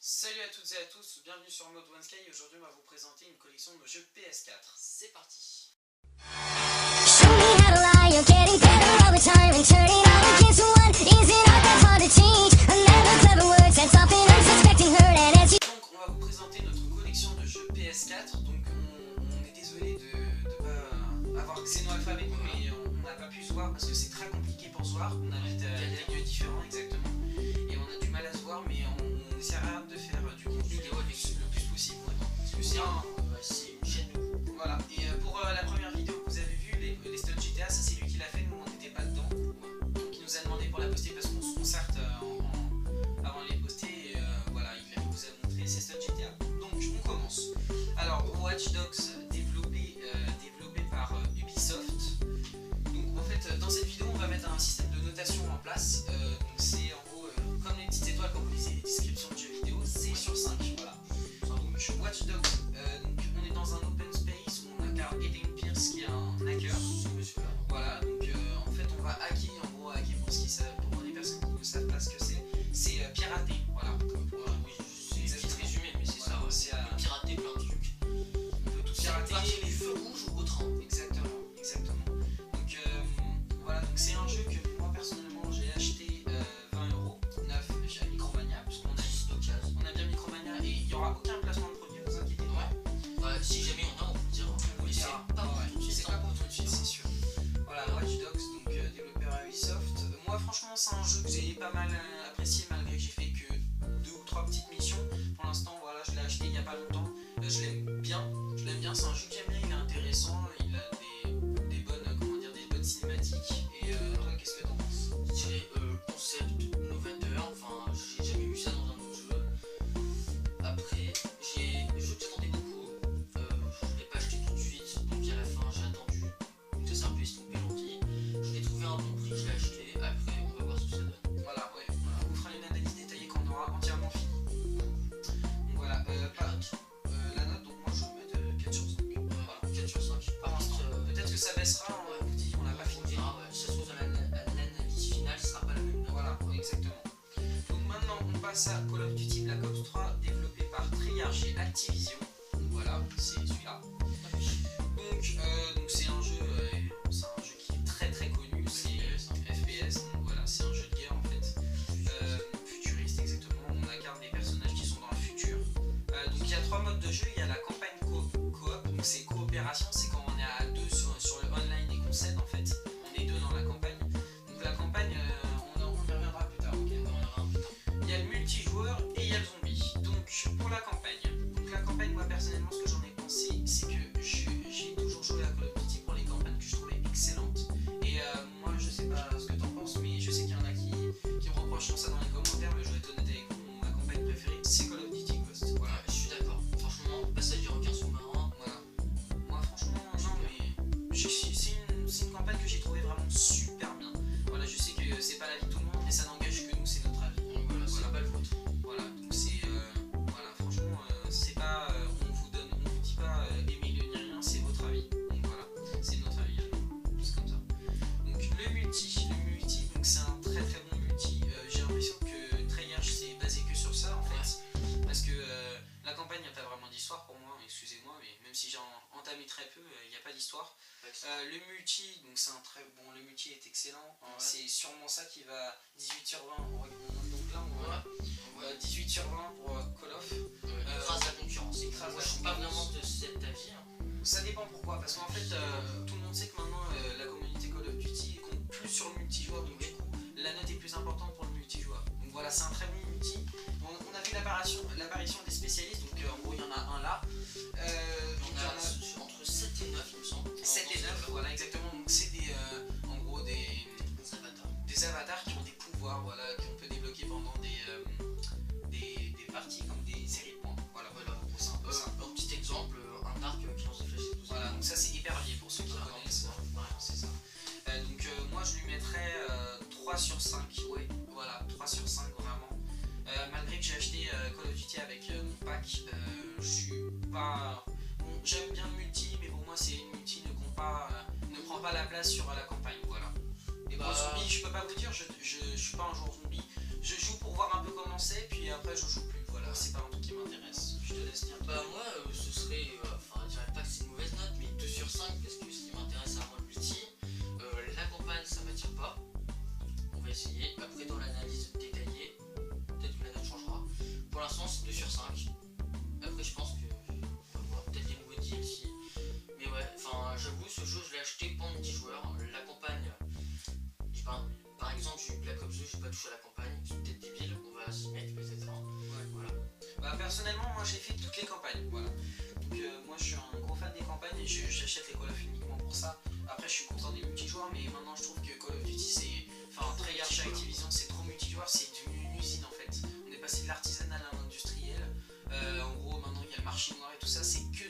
Salut à toutes et à tous, bienvenue sur Mode One Sky. Aujourd'hui on va vous présenter une collection de jeux PS4. C'est parti. Show me how to lie, you're getting better all the time, and turning all against one isn't not that hard to change. Another clever word sets off an unsuspecting hurt, and as you... Donc on va vous présenter notre collection de jeux PS4. Donc on est désolé de pas avoir Xenoalpha avec nous, mais on n'a pas pu se voir parce que c'est très compliqué pour se voir. On habite à des lieux différents exactement, et on a du mal à se voir, mais on essaiera de faire du contenu vidéo le plus possible. Parce que c'est une chaîne de... Voilà, et pour la première vidéo que vous avez vue, les stunts GTA, ça c'est lui qui l'a fait, nous on n'était pas dedans. Donc il nous a demandé pour la poster parce qu'on se concerte avant de les poster, et voilà, il vous a montré ses stunts GTA. Donc on commence. Alors Watch Dogs, développé par Ubisoft. Donc en fait dans cette vidéo on va mettre un système de notation en place. Donc c'est en gros comme les petites étoiles quand vous lisez les descriptions de jeux vidéo, c'est sur 5, voilà. Donc Watch Dogs, donc on est dans un open space où on incarne Aiden Pierce qui est un hacker. Voilà, donc en fait on va hacker, en gros hacker pour les personnes qui ne savent pas ce que c'est pirater, voilà. Oui, c'est vite résumé, mais c'est ça, c'est pirater plein de trucs. On peut tout pirater. Les feux rouges au train. Exactement. Donc voilà, donc c'est un jeu que moi personnellement j'ai acheté 20 € neuf chez Micromania, parce qu'on a bien Micromania et il n'y aura aucun placement de produit, ne vous inquiétez pas. Ouais, si jamais on a, on vous le dira. On vous le dira. C'est pas pour tout de suite, c'est sûr. Voilà, Watch Dogs, donc développé par Ubisoft. Moi franchement c'est un jeu que j'ai pas mal apprécié malgré que j'ai fait que 2 ou 3 petites missions. Pour l'instant voilà, je l'ai acheté il n'y a pas longtemps. Je l'aime bien, c'est un jeu que j'aime bien, il est intéressant, il a des bonnes cinématiques. Et toi qu'est-ce que t'en penses? Je dirais concept novateur, enfin j'ai jamais vu ça dans un autre jeu. Après, je j'attendais beaucoup, je l'ai pas acheté tout de suite, donc à la fin j'ai attendu que ça puisse tomber l'envie. Je l'ai trouvé à un bon prix, je l'ai acheté, après on va voir ce que ça donne. Voilà, ouais, on vous fera une analyse détaillée quand on aura entièrement fini. Donc voilà, la note, donc moi je vais mettre 4 sur 5. Voilà, 4 sur 5. Par l'instant, peut-être que ça baissera, on vous dit, on n'a pas fini. Si ça se trouve l'analyse finale sera pas la même note. Voilà, exactement. Donc maintenant on passe à Call of Duty Black Ops 3, développé par Treyarch et Activision. Donc voilà, c'est celui-là. Donc c'est un jeu qui est très très connu, c'est FPS, donc voilà, c'est un jeu de guerre en fait, futuriste exactement, on incarne des personnages qui sont dans le futur. Donc il y a 3 modes de jeu, il y a la campagne coop, donc c'est coopération, c'est quand on est à 2 sur le online et qu'on s'aide en fait, on est 2 dans la campagne. Donc la campagne, on y reviendra plus tard, ok. Il y a le multijoueur et il y a le zombie. Donc pour la campagne, moi personnellement ce que j'en ai pensé, c'est que j'ai toujours joué à Call of Duty pour les campagnes que je trouvais excellentes. Et moi je sais pas ce que t'en penses, mais je sais qu'il y en a qui me reprocheront ça dans les commentaires, mais je vais être honnête avec vous, ma campagne préférée c'est Call of Duty Ghost. Voilà. Je suis d'accord, franchement, passage du requin sous-marin. Voilà. Moi franchement, non mais c'est une campagne que j'ai trouvé vraiment super bien. Voilà, je sais que c'est pas l'avis de tout le monde, mais ça n'engage que nous, c'est notre avis. Donc voilà, c'est pas le vôtre. Voilà, donc c'est voilà, franchement, c'est pas on vous dit pas aimez-le ni rien, c'est votre avis. Donc voilà, c'est notre avis, c'est comme ça. Donc le multi, donc c'est un très très bon multi. J'ai l'impression que Treyarch s'est basé que sur ça en fait, parce que la campagne n'a pas vraiment d'histoire pour moi, excusez-moi, mais même si j'ai entamé très peu, il n'y a pas d'histoire. Le multi, donc c'est un très bon, le multi est excellent. C'est sûrement ça qui va 18 sur 20. Donc là on voit 18 sur 20 pour Call of. Écrase la concurrence. Moi je suis pas vraiment de cet avis. Ça dépend pourquoi, parce qu'en fait tout le monde sait que maintenant la communauté Call of Duty compte plus sur le multijoueur, donc du coup la note est plus importante pour le multijoueur. Donc voilà, c'est un très bon multi. On a vu l'apparition des spécialistes, donc en gros il y en a un là. On a entre 7 et 9 il me semble. 7 et 9, voilà exactement, donc c'est en gros des avatars qui ont des pouvoirs, voilà, qu'on peut débloquer pendant des parties comme des séries de points. Voilà, c'est un peu ça. Un petit exemple, un arc qui lance des flèches et tout ça. Voilà, donc ça c'est hyper lié pour ceux qui connaissent. Voilà, c'est ça. Donc moi je lui mettrais 3 sur 5, ouais, voilà, 3 sur 5 vraiment. Malgré que j'ai acheté Call of Duty avec mon pack, je suis pas... Bon, j'aime bien le multi, mais pour moi c'est une multi ne prend pas la place sur la campagne, voilà. Et pour zombie, je peux pas vous dire, je suis pas un joueur zombie. Je joue pour voir un peu comment c'est, puis après je joue plus, voilà, c'est pas Je te laisse dire. Bah moi ce serait, enfin je dirais pas que c'est une mauvaise note, mais 2 sur 5 parce que ce qui m'intéresse c'est vraiment le multi. La campagne ça m'attire pas, on va essayer. Après dans l'analyse détaillée, peut-être que la note changera. Pour l'instant c'est 2 sur 5. Après je pense que on va voir peut-être des nouveaux DLC. Mais ouais, enfin j'avoue ce jeu je l'ai acheté pour multijoueur. La campagne, par exemple j'ai eu Black Ops 2, j'ai pas touché à la campagne, c'est peut-être débile, on va s'y mettre peut-être. Hein. Ouais. Voilà. Bah personnellement moi j'ai fait toutes les campagnes, voilà. Donc moi je suis un gros fan des campagnes et j'achète les Call of uniquement pour ça. Après je suis content des multijoueurs mais maintenant je trouve que Call of Duty c'est... Enfin Treyarch chez Activision c'est trop multijoueur, c'est devenu une usine en fait. On est passé de l'artisanal à l'industriel. En gros maintenant il y a le marché noir et tout ça,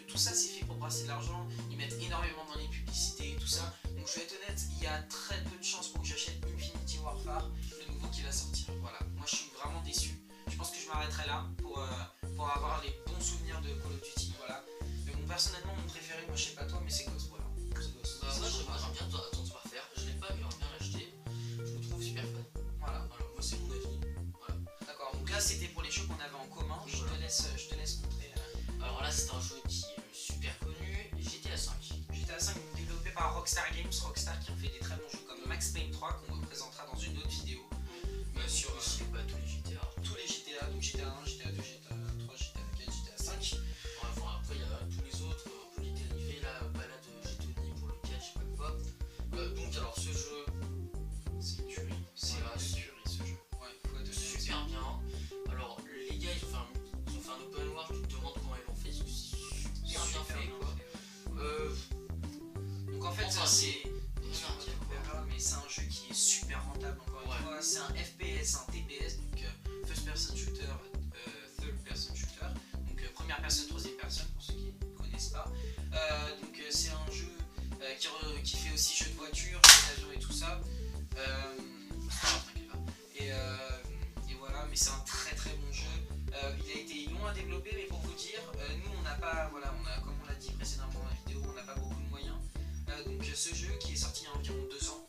tout ça c'est fait pour brasser de l'argent. Ils mettent énormément dans les publicités et tout ça. Donc je vais être honnête, il y a très peu de chances pour que j'achète Infinity Warfare, le nouveau qui va sortir. Voilà, moi je suis vraiment déçu. Je pense que je m'arrêterai là pour avoir les bons souvenirs de Call of Duty, voilà. Mais bon, personnellement, mon préféré, moi je sais pas toi, mais c'est Ghost, voilà. Ghost. Bah moi j'aime bien Advanced Warfare, je l'ai pas mais j'aimerais bien l'acheter. Je le trouve super fun. Voilà. Alors moi c'est mon avis. Voilà. D'accord, donc là c'était pour les jeux qu'on avait en commun, je te laisse montrer. Alors là c'est un jeu qui est super connu, GTA 5. GTA 5 développé par Rockstar Games, Rockstar qui ont fait des très bons jeux comme Max Payne 3 qu'on représentera dans une autre vidéo. Sur Je sais pas tous les GTA. tous les GTA, donc GTA 1, GTA 2, GTA 3, GTA 4, GTA 5. Enfin après il y a tous les autres, on peut les dériver là, balade Gétoni pour le 4, je sais pas quoi. Donc alors ce jeu, C'est une tuerie, c'est Voilà, une tuerie ce jeu. Ouais, faut être honnête. super bien. Alors les gars ils ont fait un open world, tu te demandes comment ils l'ont fait, parce que c'est super bien fait quoi. Donc en fait, Enfin, c'est... rien à dire, quoi. Mais c'est un jeu qui est super rentable encore une fois. C'est un FPS, un TPS, donc First Person Shooter, Third Person Shooter, donc première personne, troisième personne pour ceux qui ne connaissent pas. Donc c'est un jeu qui fait aussi jeu de voiture, d'avion et tout ça. Et voilà, mais c'est un très très bon jeu. Il a été long à développer, mais pour vous dire, nous on n'a pas, voilà, comme on l'a dit précédemment dans la vidéo, on n'a pas beaucoup de moyens. Donc ce jeu qui est sorti il y a environ 2 ans,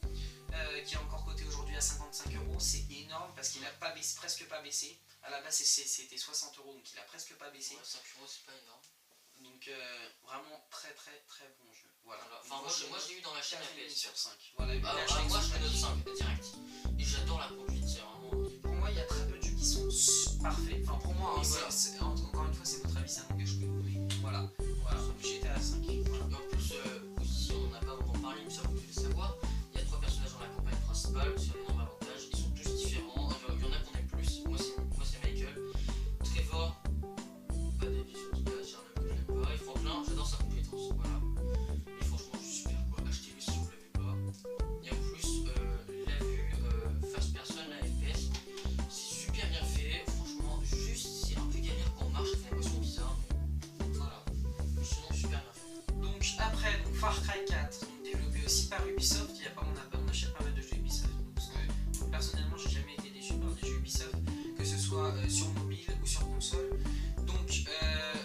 qui est encore coté aujourd'hui à 55 €, c'est énorme parce qu'il a pas baissé, presque pas baissé. À la base c'était 60 €, donc il a presque pas baissé. Ouais, 5 € c'est pas énorme. Donc vraiment très très très bon jeu. Voilà. Enfin moi je l'ai eu dans la chaîne FPS. sur 5. Voilà, Moi je le note 5 direct. Et j'adore la conduite, c'est vraiment... Pour moi, il y a très peu de jeux qui sont parfaits. Enfin, pour moi, Oui, hein, voilà. encore une fois, c'est votre avis, ça n'engage que vous. Mais voilà, j'étais à 5. Voilà. Et en plus, aussi, on n'a pas vraiment parlé, mais ça vous devez le savoir. Il y a 3 personnages dans la campagne principale, c'est un énorme avantage. Ils sont tous différents. Il y en a qu'on aime plus. Moi, c'est Michael. Trevor, pas d'avis sur qui passe, j'ai un homme que j'aime pas. Et Franklin, j'adore sa compétence. Voilà. Et franchement, c'est super quoi. Achetez-le si vous l'avez pas. Et en plus, la vue first person, la FPS, c'est super bien fait. Franchement, juste, c'est un peu galère quand on marche, ça fait une émotion bizarre. Mais voilà. Mais sinon, super bien fait. Donc, après, Far Cry 4, donc, développé aussi par Ubisoft. Il y a pas, on achète pas mal de jeux Ubisoft. Donc, parce que personnellement, j'ai jamais été déçu par des jeux Ubisoft, que ce soit sur mobile ou sur console. Donc,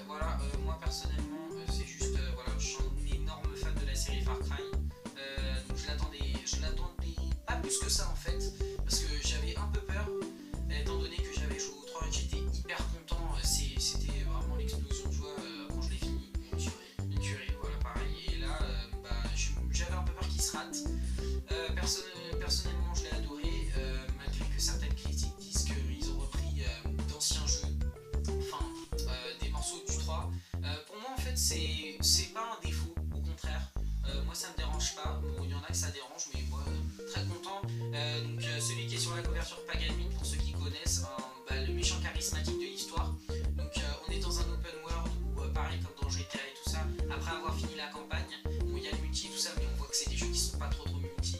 voilà, moi personnellement, c'est juste, voilà, je suis un énorme fan de la série Far Cry. Donc, je l'attendais pas plus que ça en fait, parce que j'avais un peu peur, étant donné que j'avais joué au 3, j'étais hyper content. C'était vraiment l'explosion de joie quand je l'ai fini. Une tuerie, voilà, pareil. Et là, j'avais un peu peur qu'il se rate. Personnellement, je l'ai adoré, malgré que certaines critiques disent qu'ils ont repris d'anciens jeux, enfin, des morceaux du 3. Pour moi, en fait, c'est pas un défaut, au contraire. Moi, ça me dérange pas. Bon, il y en a que ça dérange, mais moi, très content. Donc, celui qui est sur la couverture Paganmin, pour ceux qui connaissent, le méchant charismatique de l'histoire. Donc, on est dans un open world où, pareil comme dans GTA et tout ça, après avoir fini la campagne, bon, il y a le multi et tout ça, mais on voit que c'est des jeux qui sont pas trop multi.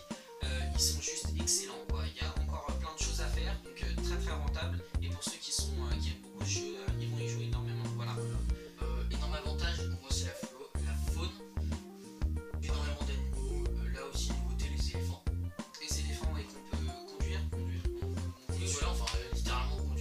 Ils sont juste excellents, quoi. Il y a encore plein de choses à faire, donc très très rentable. Et pour ceux qui aiment beaucoup ce jeu, ils vont y jouer énormément. Voilà. Énorme avantage, moi c'est la faune. Énormément d'animaux. Là aussi, nouveauté, les éléphants. Les éléphants, ouais, qu'on peut conduire. Oui, voilà, enfin, littéralement,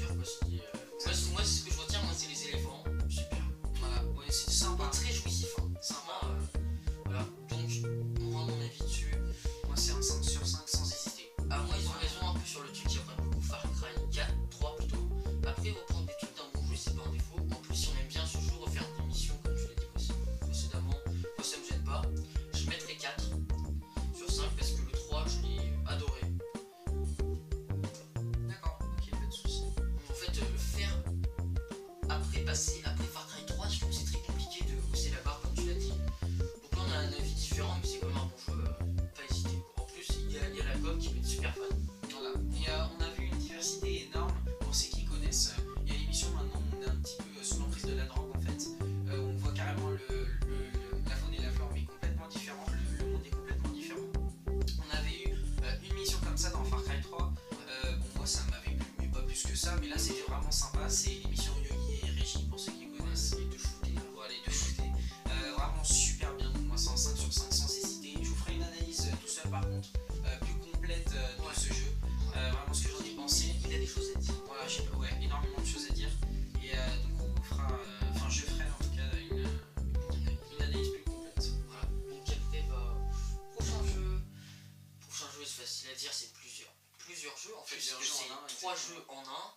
3 jeux en un.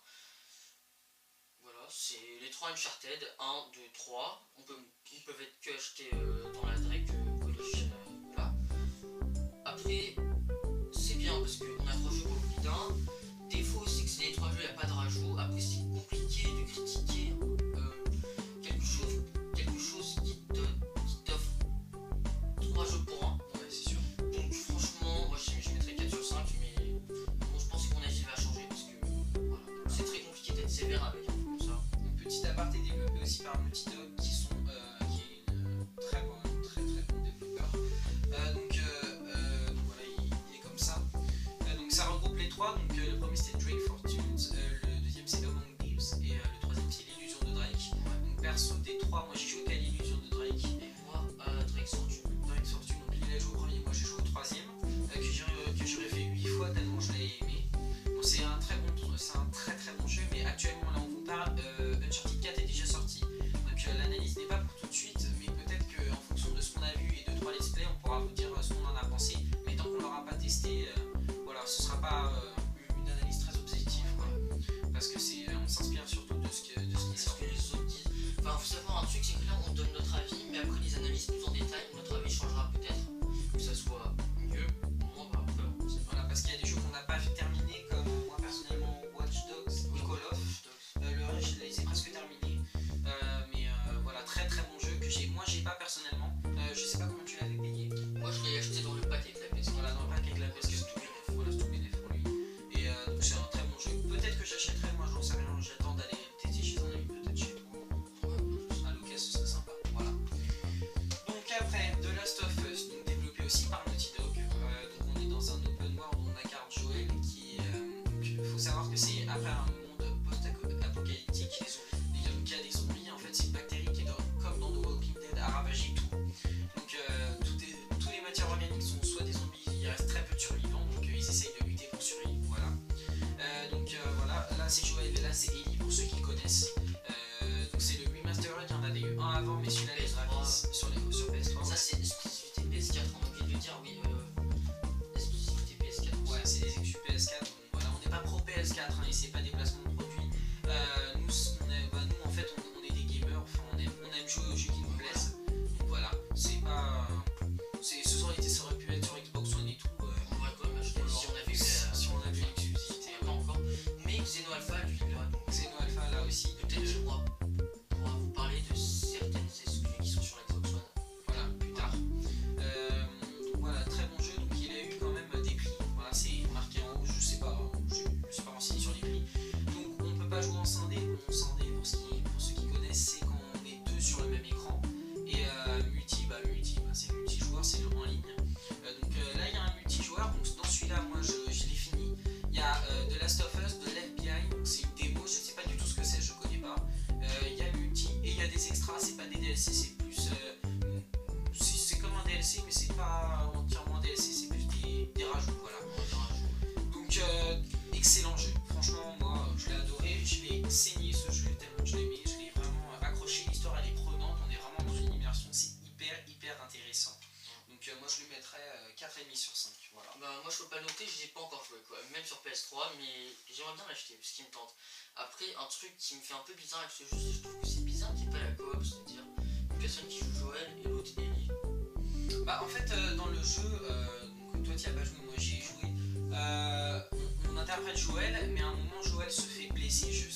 Voilà, c'est les 3 Uncharted, 1, 2, 3. Ils peuvent être que achetés dans la Drake Collection. Voilà. Après, c'est bien parce qu'on a 3 jeux pour le prix d'un. Défaut, c'est que c'est les 3 jeux, il n'y a pas de rajout. Après, c'est compliqué de critiquer quelque chose qui t'offre 3 jeux pour 1. Ouais, c'est sûr. Donc, franchement, moi je mettrais 4 sur 5, mais bon, je pense que mon avis va changer parce que voilà, c'est très compliqué d'être sévère avec un jeu comme ça. Un petit aparté développé aussi par Naughty Dog qui est une très bon développeur. Donc voilà, il est comme ça. Donc ça regroupe les 3. Donc le premier c'était Drake Fortunes, le deuxième c'est Among Thieves et le troisième c'est l'illusion de Drake. Donc perso des 3, moi j'ai joué qu'à l'illusion de Drake. Et moi, Drake Fortune. Drake Fortune, donc il a joué au premier, moi j'ai joué au troisième, que j'aurais fait 8 fois tellement je l'avais aimé. Bon, c'est un très bon jeu, mais actuellement là on vous parle, Uncharted 4 est déjà sorti. Donc l'analyse n'est pas pour tout de suite, mais peut-être qu'en fonction de ce qu'on a vu et de 3 let's play, on pourra vous dire ce qu'on en a pensé. Mais tant qu'on l'aura pas testé, voilà, ce sera pas une analyse très objective, quoi. Parce que on s'inspire surtout de ce qui C'est ce sort. que les autres disent. Enfin, faut savoir un truc, c'est que là on donne notre avis, mais après les analyses plus en détail, notre avis changera peut-être. Que ça soit mieux ou moins, bah après, on sait pas. Voilà, parce qu'il y a des jeux qu'on n'a pas terminés, comme moi personnellement Watch Dogs et Call of. Le reste, je les ai presque terminés. Mais voilà, très très bon jeu que moi j'ai pas personnellement. Je sais pas comment tu l'avais payé. Moi je l'ai acheté dans le pack avec la PS. Voilà, dans le pack avec la PS4. C'est tout bénef. Voilà, c'est tout bénef pour lui. Et donc c'est un très bon jeu. Peut-être que j'achèterai, moi j'en sais rien. J'attends d'aller tester chez un ami, peut-être chez toi. À l'occasion, ce serait sympa. Voilà. Donc après, The Last of Us, donc développé aussi par Naughty Dog. Donc on est dans un open world où on incarne Joel qui faut savoir que c'est après un monde post-apocalyptique. Donc il y a des zombies, en fait c'est une bactérie qui est comme dans The Walking Dead a ravagé tout. Donc tous les matières organiques sont soit des zombies, il reste très peu de survivants, donc ils essayent de lutter pour survivre. Voilà. Voilà, là c'est Joel et là c'est Ellie pour ceux qui connaissent. Donc c'est le remastered, il y en avait eu un avant, mais celui-là les graphismes sur PS3. Ça c'est exclusivité PS4, on a oublié de le dire, oui. Exclusivité PS4. Ouais, c'est des exclus PS4. Donc voilà, on n'est pas pro PS4 et c'est pas des placements de produits. Nous en fait on est des gamers, enfin, on aime jouer aux jeux qui nous plaisent. Donc voilà, c'est pas. Ça aurait pu être sur Xbox One et tout. On aurait quand même acheté si on avait eu si on avait l'exclusivité. pas encore. Mais Xeno Alpha, lui, il aura donc. Xeno Alpha là aussi. Peut-être qu'il pourra vous parler de certaines exclus qui sont sur la Xbox One. Voilà, plus tard. Donc voilà, très bon jeu. Donc il a eu quand même des prix. Voilà, c'est marqué en haut. Je sais pas renseigné sur les prix. Donc on peut pas jouer en scindé. En scindé, pour ceux qui connaissent, c'est quand on est deux sur le même écran. Et multi, c'est le multijoueur, c'est le en ligne. Donc là il y a un multijoueur. Donc dans celui-là, moi je l'ai fini. Il y a The Last of Us, de l'FBI. Donc c'est une démo. Je sais pas du tout ce que c'est. Je connais pas. Il y a le multi et il y a des extras. C'est pas des DLC, c'est plus. C'est comme un DLC, mais c'est pas entièrement un DLC. C'est plus des rajouts. Voilà. Donc excellent jeu. Franchement, moi je l'ai adoré. Je l'ai saigné ce jeu tellement je l'ai aimé. Je l'ai vraiment accroché. L'histoire elle est prenante. On est vraiment dans une immersion. C'est hyper intéressant. Donc moi je lui mettrais 4,5 sur 5. Voilà. Bah, moi je peux pas noter, je n'y ai pas encore joué quoi, même sur PS3, mais j'aimerais bien l'acheter parce qu'il me tente. Après, un truc qui me fait un peu bizarre avec ce jeu, c'est que je trouve que c'est bizarre qu'il n'y ait pas la coop, c'est-à-dire une personne qui joue Joël et l'autre Ellie. Bah en fait dans le jeu, donc toi tu as pas joué, moi j'y ai joué. On interprète Joël, mais à un moment Joël se fait blesser, je